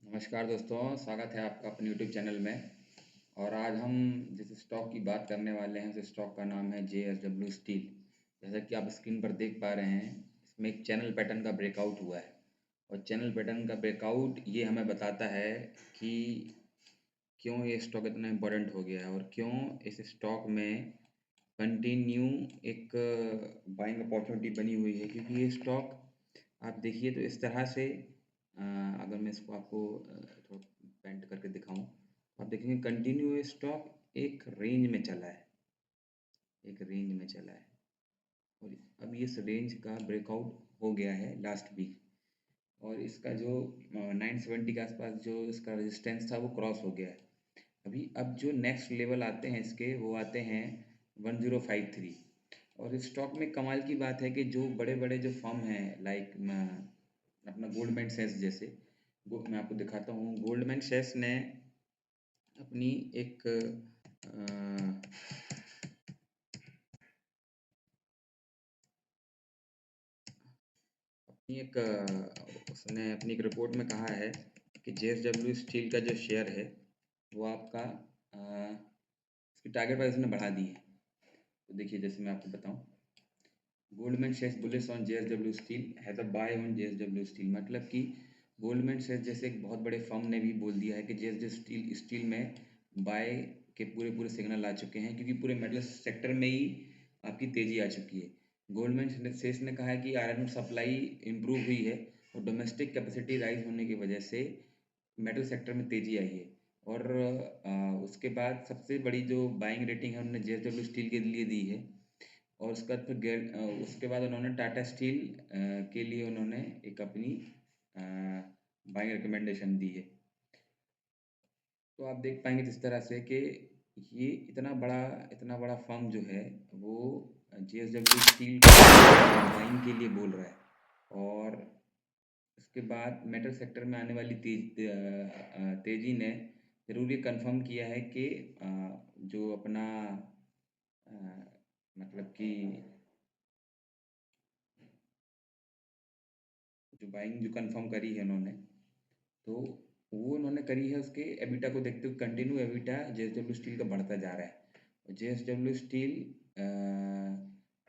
नमस्कार दोस्तों, स्वागत है आपका अपने यूट्यूब चैनल में। और आज हम जिस स्टॉक की बात करने वाले हैं उस स्टॉक का नाम है JSW स्टील। जैसा कि आप स्क्रीन पर देख पा रहे हैं, इसमें एक चैनल पैटर्न का ब्रेकआउट हुआ है। और चैनल पैटर्न का ब्रेकआउट ये हमें बताता है कि क्यों ये स्टॉक इतना इम्पोर्टेंट हो गया है और क्यों इस स्टॉक में कंटिन्यू एक बाइंग अपॉर्चुनिटी बनी हुई है। क्योंकि ये स्टॉक आप देखिए तो इस तरह से अगर मैं इसको आपको थोड़ा पेंट करके दिखाऊं तो आप देखेंगे कंटिन्यू ये स्टॉक एक रेंज में चला है, एक रेंज में चला है। और अब इस रेंज का ब्रेकआउट हो गया है लास्ट वीक। और इसका जो 970 के आसपास जो इसका रेजिस्टेंस था वो क्रॉस हो गया है। अभी अब जो नेक्स्ट लेवल आते हैं इसके वो आते हैं 1053। और इस स्टॉक में कमाल की बात है कि जो बड़े बड़े जो फर्म हैं लाइक अपना गोल्डमैन सैक्स जैसे, मैं आपको दिखाता हूँ। गोल्डमैन सैक्स ने अपनी एक उसने अपनी एक रिपोर्ट में कहा है कि JSW स्टील का जो शेयर है वो आपका इसकी टारगेट प्राइस ने बढ़ा दी है। तो देखिए, जैसे मैं आपको बताऊं, गोल्डमैन सैक्स bullish on JSW steel has a buy on JSW steel. मतलब कि गोल्डमैन सैक्स जैसे एक बहुत बड़े फर्म ने भी बोल दिया है कि JSW स्टील में बाय के पूरे पूरे सिग्नल आ चुके हैं, क्योंकि पूरे मेटल सेक्टर में ही आपकी तेज़ी आ चुकी है। गोल्डमैन सैक्स ने कहा है कि आयरन ऊर सप्लाई इम्प्रूव हुई है और डोमेस्टिक कैपेसिटी राइज होने की वजह से मेटल सेक्टर में तेज़ी आई है। और उसके बाद सबसे बड़ी जो बाइंग रेटिंग है उन्होंने JSW स्टील के लिए दी है। और उसके बाद फिर उसके बाद उन्होंने टाटा स्टील के लिए उन्होंने एक अपनी बाइंग रिकमेंडेशन दी है। तो आप देख पाएंगे जिस तरह से कि ये इतना बड़ा फर्म जो है वो JSW स्टील बाइंग के लिए बोल रहा है। और उसके बाद मेटल सेक्टर में आने वाली तेज़ी ने ज़रूर ये कंफर्म किया है कि जो अपना मतलब कि जो बाइंग जो कंफर्म करी है उन्होंने, तो वो उन्होंने करी है उसके एबिटा को देखते हुए। कंटिन्यू एबिटा JSW स्टील का बढ़ता जा रहा है और JSW स्टील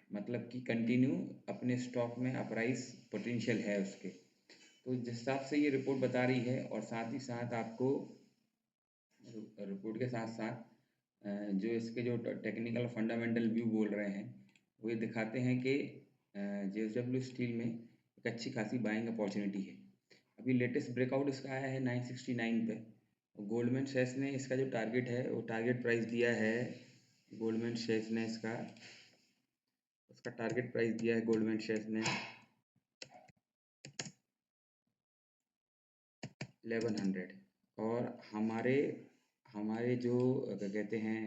मतलब कि कंटिन्यू अपने स्टॉक में अपराइज पोटेंशियल है उसके। तो जिस हिसाब से ये रिपोर्ट बता रही है, और साथ ही साथ आपको रिपोर्ट के साथ साथ जो इसके जो टेक्निकल फंडामेंटल व्यू बोल रहे हैं वो ये दिखाते हैं कि JSW स्टील में एक अच्छी खासी बाइंग अपॉर्चुनिटी है। अभी लेटेस्ट ब्रेकआउट इसका आया है 969 पे। गोल्डमैन सैक्स ने इसका जो टारगेट है वो टारगेट प्राइस दिया है। गोल्डमैन सैक्स ने उसका टारगेट प्राइस दिया है गोल्डमैन सैक्स ने 1100। और हमारे हमारे जो क्या कहते हैं,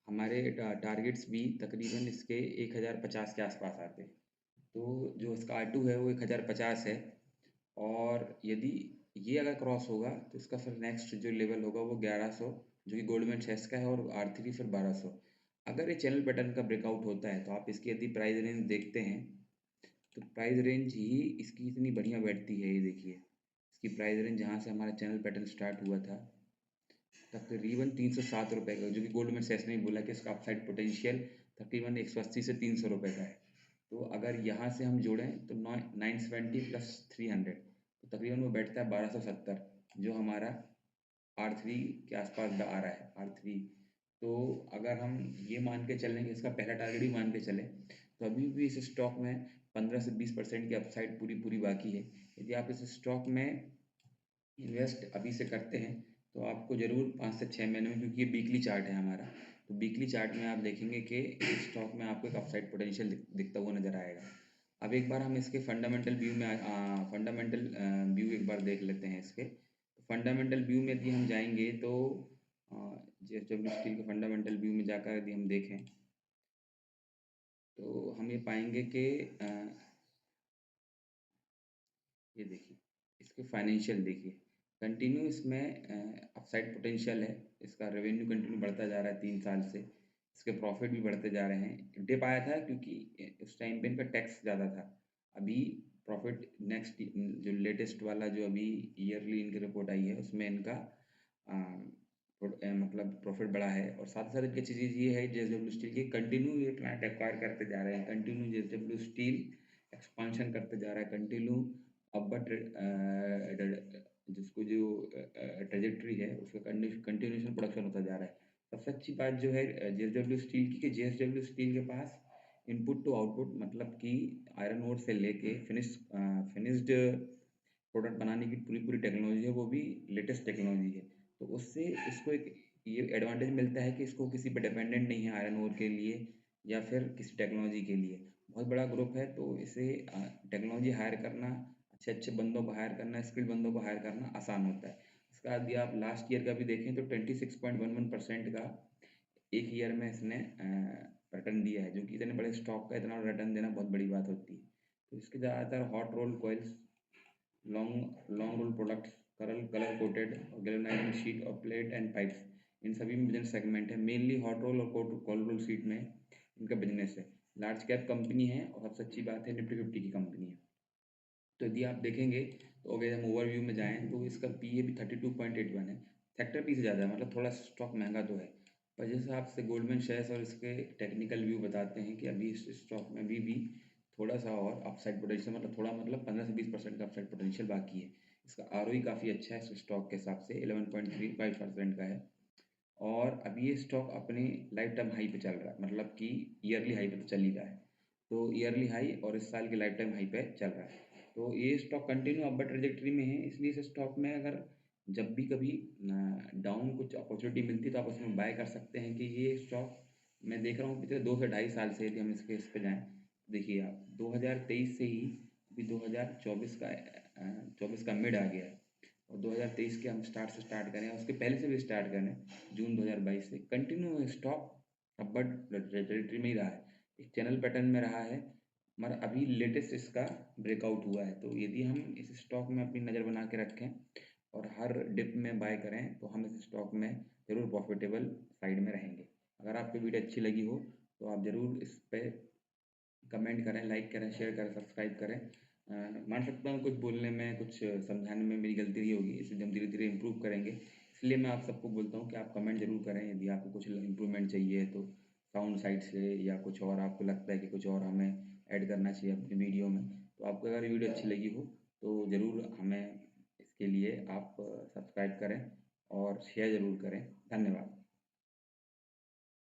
हमारे टारगेट्स भी तकरीबन इसके 1050 के आसपास आते हैं। तो जो इसका R2 है वो 1050 है। और यदि ये अगर क्रॉस होगा तो इसका फिर नेक्स्ट जो लेवल होगा वो 1100, जो कि गोल्डमैन सैक्स का है, और R3 फिर 1200। अगर ये चैनल पैटर्न का ब्रेकआउट होता है तो आप इसकी यदि प्राइस रेंज देखते हैं तो प्राइस रेंज ही इसकी इतनी बढ़िया बैठती है। ये देखिए, इसकी प्राइस रेंज जहाँ से हमारा चैनल पैटर्न स्टार्ट हुआ था तकरीबन 307 रुपये का, जो कि गोल्डमैन सैक्स ने बोला कि इसका अपसाइड पोटेंशियल तकरीबन 180 से 300 रुपये का है। तो अगर यहाँ से हम जोड़ें तो 970 प्लस 300 तो तकरीबन वो बैठता है 1270, जो हमारा R3 के आसपास आ रहा है R3। तो अगर हम ये मान के चलें कि इसका पहला टारगेट भी मान के चलें तो अभी भी इस स्टॉक में 15 से 20% की अपसाइड पूरी पूरी बाकी है। यदि आप इस स्टॉक में इन्वेस्ट अभी से करते हैं तो आपको ज़रूर 5 से 6 महीने में, क्योंकि ये वीकली चार्ट है हमारा, तो वीकली चार्ट में आप देखेंगे कि इस स्टॉक में आपको एक अपसाइड पोटेंशियल दिखता हुआ नज़र आएगा। अब एक बार हम इसके फंडामेंटल व्यू में फंडामेंटल व्यू एक बार देख लेते हैं इसके। फंडामेंटल व्यू में यदि हम जाएंगे तो JSW स्टील के फंडामेंटल व्यू में जाकर यदि हम देखें तो हम ये पाएंगे कि ये देखिए, इसके फाइनेंशियल देखिए, कंटिन्यू इसमें अपसाइड पोटेंशियल है। इसका रेवेन्यू कंटिन्यू बढ़ता जा रहा है 3 साल से। इसके प्रॉफिट भी बढ़ते जा रहे हैं। डिप आया था क्योंकि उस टाइम पे इनका टैक्स ज़्यादा था। अभी प्रॉफिट नेक्स्ट जो लेटेस्ट वाला जो अभी ईयरली इनकी रिपोर्ट आई है उसमें इनका मतलब प्रॉफिट बढ़ा है। और साथ ही साथ एक अच्छी चीज़ ये है जेएसडब्ल्यू स्टील की कंटिन्यू ये प्लांट एक्वायर करते जा रहे हैं, कंटिन्यू जेएसडब्ल्यू स्टील एक्सपांशन करते जा रहा है, कंटिन्यू अपवर्ड जिसको जो ट्रेजेक्ट्री है उसका कंटिन्यूशन प्रोडक्शन होता जा रहा है। सबसे अच्छी बात जो है जेएसडब्ल्यू स्टील की कि जेएसडब्ल्यू स्टील के पास इनपुट टू आउटपुट मतलब कि आयरन ओर से लेके फिनिश्ड प्रोडक्ट बनाने की पूरी पूरी टेक्नोलॉजी है, वो भी लेटेस्ट टेक्नोलॉजी है। तो उससे इसको एक ये एडवांटेज मिलता है कि इसको किसी पे डिपेंडेंट नहीं है आयरन ओर के लिए या फिर किसी टेक्नोलॉजी के लिए। बहुत बड़ा ग्रुप है तो इसे टेक्नोलॉजी हायर करना, अच्छे अच्छे बंदों को हायर करना, स्किल्ड बंदों को हायर करना आसान होता है। इसका यदि आप लास्ट ईयर का भी देखें तो 26.11% का एक ईयर में इसने रिटर्न दिया है, जो कि इतने बड़े स्टॉक का इतना रिटर्न देना बहुत बड़ी बात होती है। तो इसके ज़्यादातर hot roll coils, long long roll products, colour coated और गैल्वेनाइजिंग शीट और प्लेट एंड पाइप्स, इन सभी में बिजनेस सेगमेंट है। मेनली हॉट रोल और कोल्ड रोल शीट में इनका बिजनेस है। लार्ज कैप कंपनी है और सबसे अच्छी बात है निफ्टी 50 की कंपनी है। तो यदि आप देखेंगे तो अगर हम ओवरव्यू में जाएँ तो इसका पीए भी 32.81 है। सेक्टर पी से ज़्यादा है, मतलब थोड़ा स्टॉक महंगा तो है, पर जिस हिसाब से गोल्डमैन शेयर्स और इसके टेक्निकल व्यू बताते हैं कि अभी इस स्टॉक में अभी भी थोड़ा सा और अपसाइड पोटेंशियल, मतलब थोड़ा मतलब 15 से 20% का अपसाइड पोटेंशियल बाकी है। इसका आरओई काफ़ी अच्छा है इस स्टॉक के हिसाब से 11.35% का है। और अभी ये स्टॉक अपने लाइफ टाइम हाई पे चल रहा है, मतलब कि ईयरली हाई पे तो चल ही रहा है। तो ईयरली हाई और इस साल के लाइफ टाइम हाई पे चल रहा है। तो ये स्टॉक कंटिन्यू अपवर्ड ट्रेजेक्टरी में है, इसलिए इस स्टॉक में अगर जब भी कभी डाउन कुछ अपॉर्चुनिटी मिलती है तो आप उसमें बाय कर सकते हैं। कि ये स्टॉक मैं देख रहा हूँ पिछले 2 से ढाई साल से, यदि हम इसके इस पे जाएँ, देखिए आप 2023 से ही अभी 2024 का मिड आ गया है और 2023 के हम स्टार्ट करें, उसके पहले से भी स्टार्ट करें जून 2022 से कंटिन्यू स्टॉक अपवर्ड ट्रेजेक्टरी में ही रहा है, एक चैनल पैटर्न में रहा है, मगर अभी लेटेस्ट इसका ब्रेकआउट हुआ है। तो यदि हम इस स्टॉक में अपनी नज़र बना के रखें और हर डिप में बाय करें तो हम इस स्टॉक में ज़रूर प्रॉफिटेबल साइड में रहेंगे। अगर आपको वीडियो अच्छी लगी हो तो आप ज़रूर इस पर कमेंट करें, लाइक करें, शेयर करें, सब्सक्राइब करें। मान सकता हूँ कुछ बोलने में, कुछ समझाने में मेरी गलती रही होगी, इसे हम धीरे धीरे इम्प्रूव करेंगे। इसलिए मैं आप सबको बोलता हूँ कि आप कमेंट ज़रूर करें यदि आपको कुछ इम्प्रूवमेंट चाहिए तो, साउंड साइड से या कुछ और आपको लगता है कि कुछ और हमें ऐड करना चाहिए अपनी वीडियो में। तो आपको अगर वीडियो अच्छी लगी हो तो ज़रूर हमें इसके लिए आप सब्सक्राइब करें और शेयर ज़रूर करें। धन्यवाद।